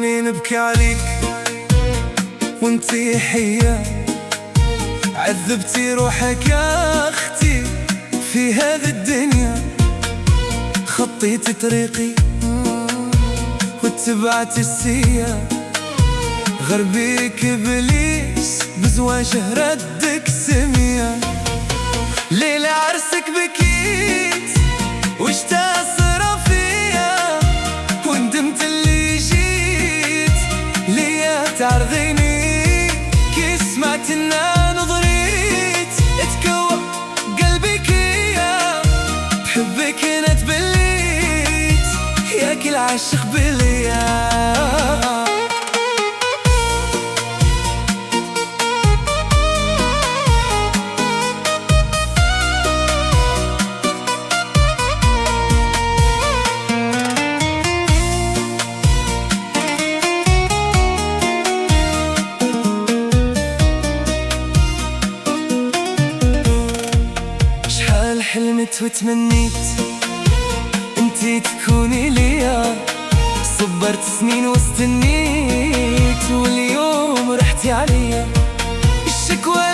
خلوني نبكي عليك وانتي حية، عذبتي روحك يا اختي في هذه الدنيا. خطيت طريقي واتبعت السيا، غربيك ابليس بزواجه ردك سمية. ليلة عرسك بكيت واشتاق صرا فيا، وندمت اللي جيت ليا تعرضيني. كي سمعت إنها نظريت اتكوى قلبي كيا، بحبك انا تبليت ياك العاشق بليا. حلمت وتمنيت انتي تكوني ليا، صبرت سنين واستنيت واليوم رحتي عليا. الشكوى